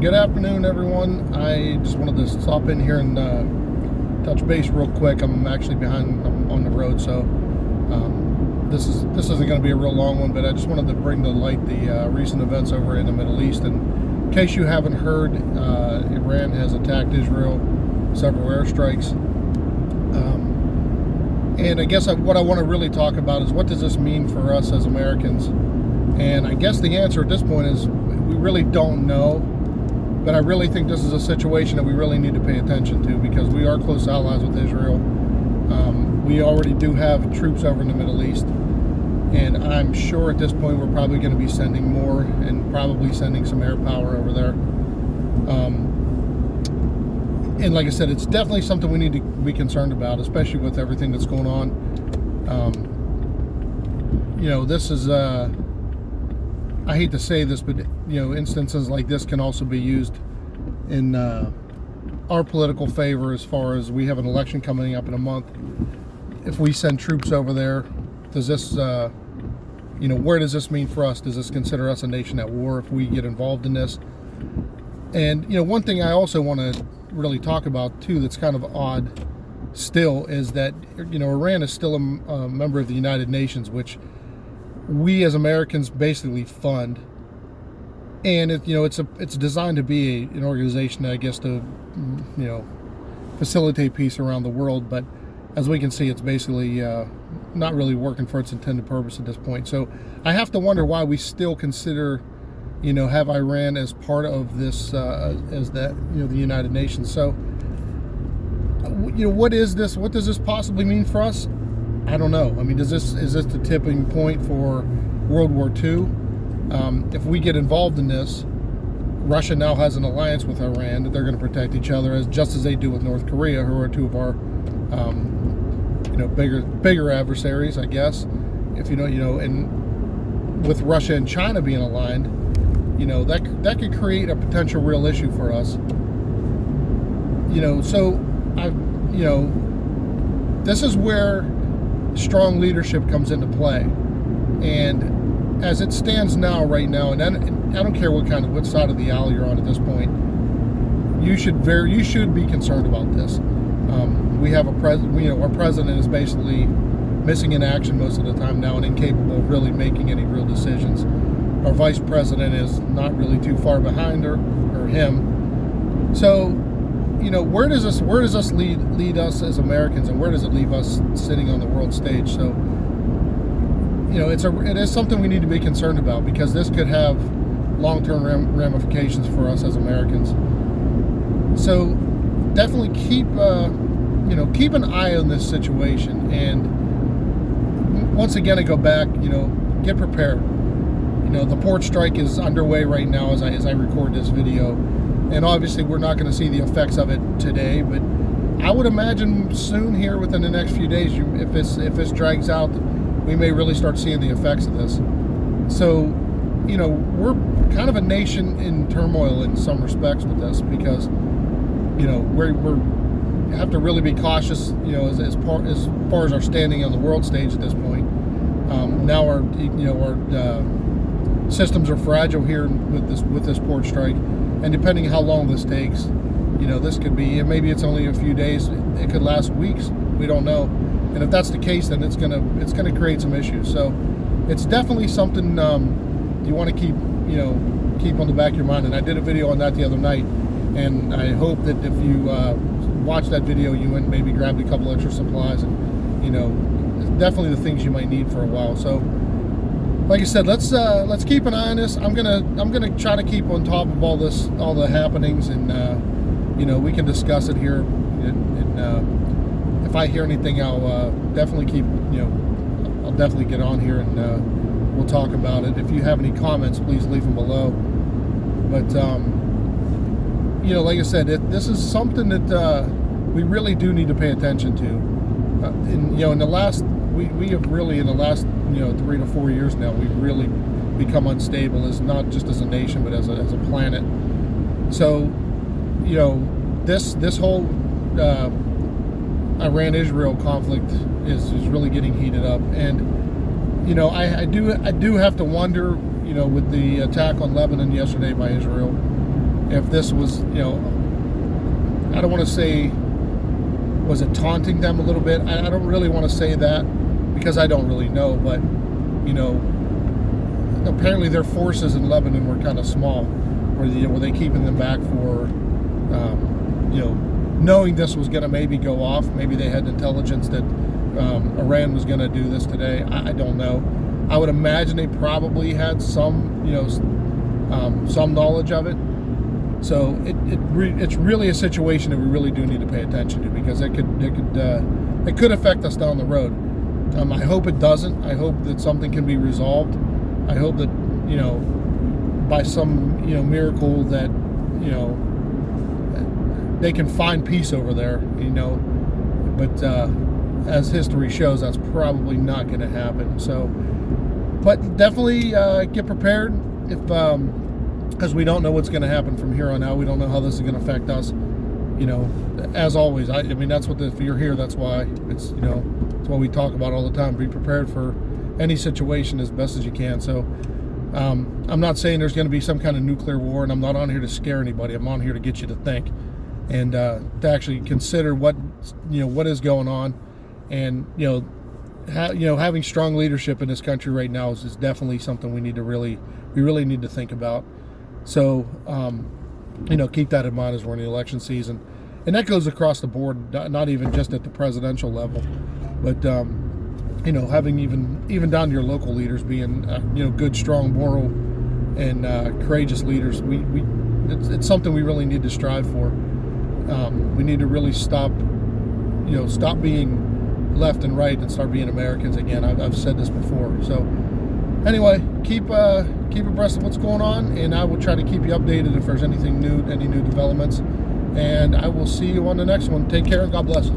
Good afternoon, everyone. I just wanted to stop in here and touch base real quick. I'm actually I'm on the road, so this isn't going to be a real long one, but I just wanted to bring to light the recent events over in the Middle East. And in case you haven't heard, Iran has attacked Israel, several airstrikes. And I guess what I want to really talk about is, what does this mean for us as Americans? And I guess the answer at this point is we really don't know. But I really think this is a situation that we really need to pay attention to, because we are close allies with Israel. We already do have troops over in the Middle East, and I'm sure at this point we're probably going to be sending more, and probably sending some air power over there. And like I said, it's definitely something we need to be concerned about, especially with everything that's going on. This is I hate to say this, but instances like this can also be used in our political favor, as far as we have an election coming up in a month. If we send troops over there, does this, where does this mean for us? Does this consider us a nation at war if we get involved in this? And, one thing I also want to really talk about too that's kind of odd still is that, Iran is still a member of the United Nations, which we as Americans basically fund. And it's designed to be an organization, I guess, to facilitate peace around the world. But as we can see, it's basically not really working for its intended purpose at this point. So I have to wonder why we still consider, have Iran as part of this, as that, the United Nations. So, what is this? What does this possibly mean for us? I don't know. I mean, is this the tipping point for World War II? If we get involved in this, Russia now has an alliance with Iran that they're going to protect each other, just as they do with North Korea, who are two of our, bigger adversaries, I guess. If and with Russia and China being aligned, that could create a potential real issue for us. This is where strong leadership comes into play. And as it stands right now, and I don't care what side of the aisle you're on at this point, you should be concerned about this. We have our president is basically missing in action most of the time now, and incapable of really making any real decisions. Our vice president is not really too far behind her or him. So, where does this lead us as Americans, and where does it leave us sitting on the world stage? So, it is something we need to be concerned about, because this could have long-term ramifications for us as Americans. So definitely keep an eye on this situation. And once again, I go back, get prepared. The port strike is underway right now as I record this video. And obviously we're not going to see the effects of it today, but I would imagine soon, here within the next few days, if this drags out, we may really start seeing the effects of this. So, we're kind of a nation in turmoil in some respects with this, because, we have to really be cautious, as far as our standing on the world stage at this point. Now our systems are fragile here with this port strike. And depending on how long this takes, this could be, maybe it's only a few days, it could last weeks, we don't know. And if that's the case, then it's gonna create some issues. So it's definitely something you want to keep on the back of your mind. And I did a video on that the other night, and I hope that if you watch that video, you went and maybe grabbed a couple extra supplies, and definitely the things you might need for a while. So, like I said, let's keep an eye on this. I'm gonna try to keep on top of all the happenings, and we can discuss it here. And if I hear anything, I'll definitely I'll definitely get on here, and we'll talk about it. If you have any comments, please leave them below. But like I said, this is something that we really do need to pay attention to. In the last, we have really, in the last 3 to 4 years now, we've really become unstable, as not just as a nation, but as a planet. So this whole Iran-Israel conflict is really getting heated up. And I do have to wonder, with the attack on Lebanon yesterday by Israel, if this was, I don't want to say, was it taunting them a little bit? I don't really want to say that because I don't really know, but apparently their forces in Lebanon were kind of small. Were they keeping them back for, knowing this was going to maybe go off? Maybe they had intelligence that Iran was going to do this today. I don't know. I would imagine they probably had some knowledge of it. So it's really a situation that we really do need to pay attention to, because it could affect us down the road. I hope it doesn't. I hope that something can be resolved. I hope that by some miracle that they can find peace over there. But as history shows, that's probably not going to happen. So, but definitely get prepared because we don't know what's going to happen from here on out. We don't know how this is going to affect us. As always, I mean, that's what if you're here, that's why it's it's what we talk about all the time. Be prepared for any situation as best as you can. So I'm not saying there's going to be some kind of nuclear war, and I'm not on here to scare anybody. I'm on here to get you to think and to actually consider what is going on, and having strong leadership in this country right now is definitely something we really need to think about. So keep that in mind as we're in the election season, and that goes across the board, not even just at the presidential level, but having even down to your local leaders being good, strong, moral, and courageous leaders. It's something we really need to strive for. We need to really stop being left and right and start being Americans again. I've said this before. So anyway, keep abreast of what's going on, and I will try to keep you updated if there's anything new, any new developments. And I will see you on the next one. Take care and God bless.